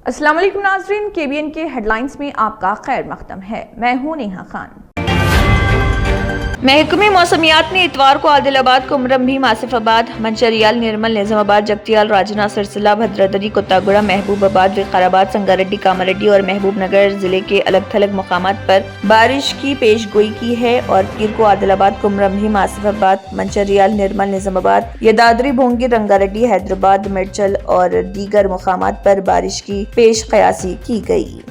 अस्सलाम वालेकुम नाज़रीन, KBN के हेडलाइंस में आपका खैर मकदम है। मैं हूं नेहा खान। महकमे मौसमियात ने इतवार को आदिलाबाद, कुमरम भीम, आसिफाबाद, मंचरियाल, निर्मल, निजामाबाद, जगतियाल, राजना, सिरसिला, भद्रादरी, कोत्तागुड़ा, महबूबाबाद, विकाराबाद, संगारेड्डी, कामारेड्डी और महबूबनगर जिले के अलग थलग मकामात पर बारिश की पेशगोई की है और पीर को आदिलाबाद, कुमरम भीम, आसिफाबाद, मंचरियाल, निर्मल, निजामाबाद, यदाद्री, भोंगी, रंगारेड्डी, हैदराबाद, मिर्चल और दीगर मकामात पर बारिश की पेश कयासी की गई।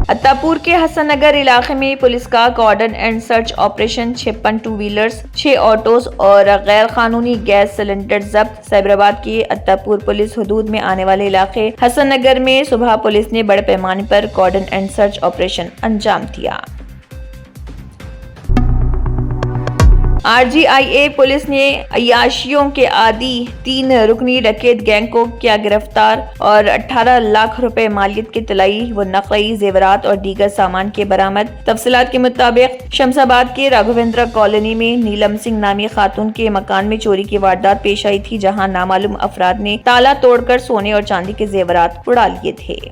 अत्तापुर के हसन नगर इलाके में पुलिस का cordon and search operation 56 two wheelers, 6 autos और गैर कानूनी गैस सिलेंडर जब्त। साइबराबाद के अत्तापुर पुलिस हदूद में आने वाले इलाके हसन नगर में सुबह पुलिस ने बड़े पैमाने पर कॉर्डन एंड सर्च ऑपरेशन अंजाम दिया। RGIA पुलिस ने अय्याशियों के आदि 3 रुकनी डकैत गैंग को किया गिरफ्तार और 18 लाख रुपए मालियत के तलाई व नकली जेवरात और दीगर सामान के बरामद। तफसीलात के मुताबिक शमशाबाद के राघवेंद्र कॉलोनी में नीलम सिंह नामी खातून के मकान में चोरी की वारदात पेश आई थी, जहां नामालूम अफराद ने ताला तोड़कर सोने और चांदी के जेवरात उड़ा लिए थे।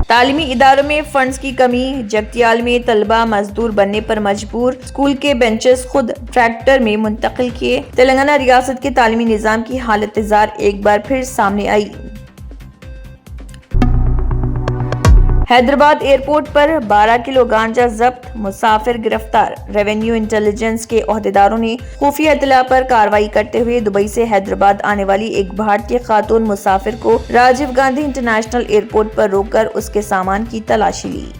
तालीमी इदारों में फंड्स की कमी, जगतियाल में तलबा मजदूर बनने पर मजबूर, स्कूल के बेंचेस खुद ट्रैक्टर में मुंतकिल किए। तेलंगाना रियासत के तालीमी निजाम की हालत जार एक बार फिर सामने आई। हैदराबाद एयरपोर्ट पर 12 किलो गांजा जब्त, मुसाफिर गिरफ्तार। रेवेन्यू इंटेलिजेंस के ओहदेदारों ने खुफिया इत्तला पर कार्रवाई करते हुए दुबई से हैदराबाद आने वाली एक भारतीय खातून मुसाफिर को राजीव गांधी इंटरनेशनल एयरपोर्ट पर रोककर उसके सामान की तलाशी ली।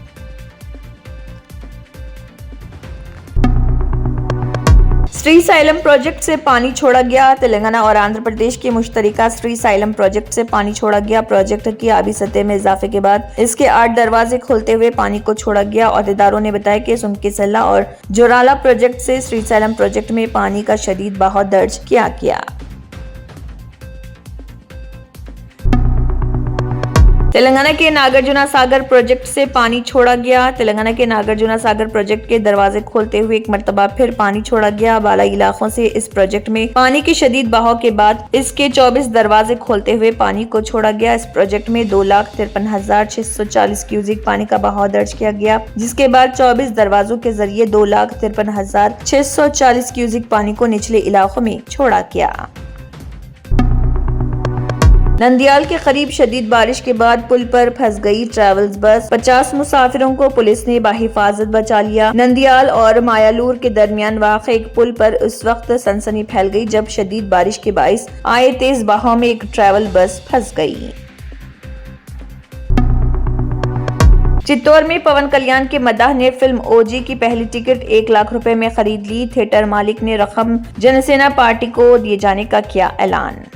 श्रीसाइलम प्रोजेक्ट से पानी छोड़ा गया। तेलंगाना और आंध्र प्रदेश के मुश्तरका श्रीसाइलम प्रोजेक्ट से पानी छोड़ा गया। प्रोजेक्ट की आबी सतह में इजाफे के बाद इसके 8 दरवाजे खोलते हुए पानी को छोड़ा गया। ओहदेदारों ने बताया कि सुमकीसल्ला और जोराला प्रोजेक्ट से श्रीसाइलम प्रोजेक्ट में पानी का शदीद बहाव दर्ज किया गया। तेलंगाना के नागार्जुना सागर प्रोजेक्ट से पानी छोड़ा गया। तेलंगाना के नागार्जुना सागर प्रोजेक्ट के दरवाजे खोलते हुए एक मरतबा फिर पानी छोड़ा गया। बालाई इलाकों से इस प्रोजेक्ट में पानी के शदीद बहाव के बाद इसके 24 दरवाजे खोलते हुए पानी को छोड़ा गया। इस प्रोजेक्ट में 2,53,640 क्यूसिक पानी का बहाव दर्ज किया गया, जिसके बाद 24 दरवाजों के जरिए 2,53,640 क्यूसिक पानी को निचले इलाकों में छोड़ा गया। नंदियाल के करीब शदीद बारिश के बाद पुल पर फंस गई ट्रैवल्स बस। 50 मुसाफिरों को पुलिस ने बाहिफाजत बचा लिया। नंदियाल और मायालूर के दरमियान वाक़ एक पुल पर उस वक्त सनसनी फैल गई जब शदीद बारिश के बाइस आए तेज बहाव में एक ट्रैवल बस फंस गई। चित्तौड़ में पवन कल्याण के मदाह ने फिल्म OG की पहली टिकट 1 लाख रुपए में खरीद ली। थिएटर मालिक ने रकम जनसेना पार्टी को दिए जाने का किया ऐलान।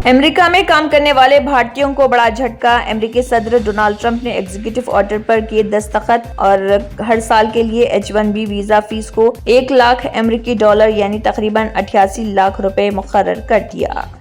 अमेरिका में काम करने वाले भारतीयों को बड़ा झटका। अमेरिकी सदर डोनाल्ड ट्रंप ने एग्जीक्यूटिव ऑर्डर पर किए दस्तखत और हर साल के लिए H1B वीजा फीस को 1 लाख अमेरिकी डॉलर यानी तकरीबन 88 लाख रुपए मुकर्रर कर दिया।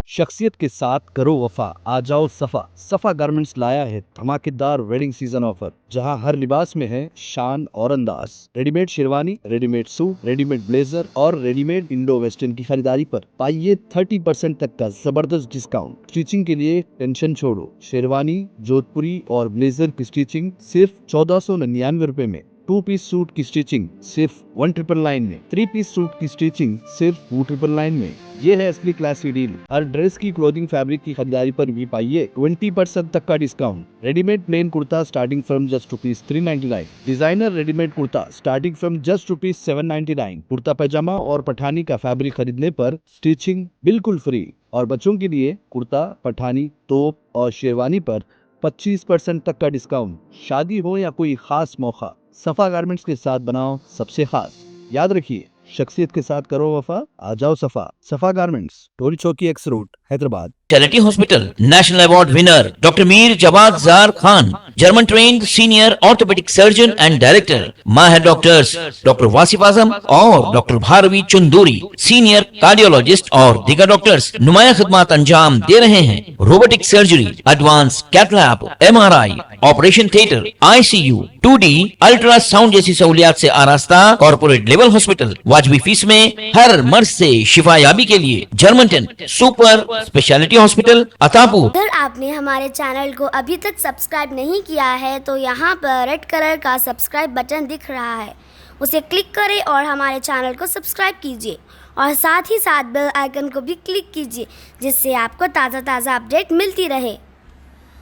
शख्सियत के साथ करो वफा, आ जाओ सफा। सफा गारमेंट्स लाया है धमाकेदार वेडिंग सीजन ऑफर, जहां हर लिबास में है शान और अंदाज। Readymade sherwani, readymade suit, readymade blazer और रेडीमेड इंडो वेस्टर्न की खरीदारी पर पाइए 30% तक का जबरदस्त डिस्काउंट। स्टिचिंग के लिए टेंशन छोड़ो, शेरवानी, जोधपुरी और ब्लेजर की स्टिचिंग सिर्फ 1499 रुपए में। 2 पीस सूट की स्टिचिंग सिर्फ 1999 में। 3 पीस सूट की स्टिचिंग सिर्फ 2999 में। ये है असली क्लासी डील। हर ड्रेस की क्लोथिंग फैब्रिक की खरीदारी पर भी पाइए 20% तक का discount. Readymade plain kurta starting from just ₹399। Designer readymade kurta starting from just ₹799। Kurta pyjama और पठानी का फैब्रिक खरीदने पर स्टिचिंग बिल्कुल फ्री। और बच्चों के लिए कुर्ता, पठानी, तोप और शेरवानी पर 25% तक का डिस्काउंट। शादी हो या कोई खास मौका, सफा गारमेंट्स के साथ बनाओ सबसे खास। याद रखिए, शख्सियत के साथ करो वफा, आ जाओ सफा। सफा गारमेंट्स, टोरी चौकी X road, Hyderabad. Specialty Hospital, National Award winner Dr. Mir Jawad Zar Khan, German trained senior orthopedic surgeon and director, माहिर डॉक्टर्स डॉक्टर वासिफ आजम और doctor Bharvi Chanduri, senior cardiologist और दीगर डॉक्टर्स नुमाया खिदमत अंजाम दे रहे हैं। Robotic surgery, advance cath lab, MRI, operation theatre, ICU, 2D ultrasound जैसी सहूलियात से आरास्ता कॉर्पोरेट लेवल हॉस्पिटल, वाजबी फीस में हर मर्ज से शिफायाबी के लिए German super speciality hospital Attapur. अगर आपने हमारे चैनल को अभी तक सब्सक्राइब नहीं किया है तो यहाँ पर रेड कलर का सब्सक्राइब बटन दिख रहा है, उसे क्लिक करें और हमारे चैनल को सब्सक्राइब कीजिए और साथ ही साथ बेल आइकन को भी क्लिक कीजिए, जिससे आपको ताज़ा अपडेट मिलती रहे।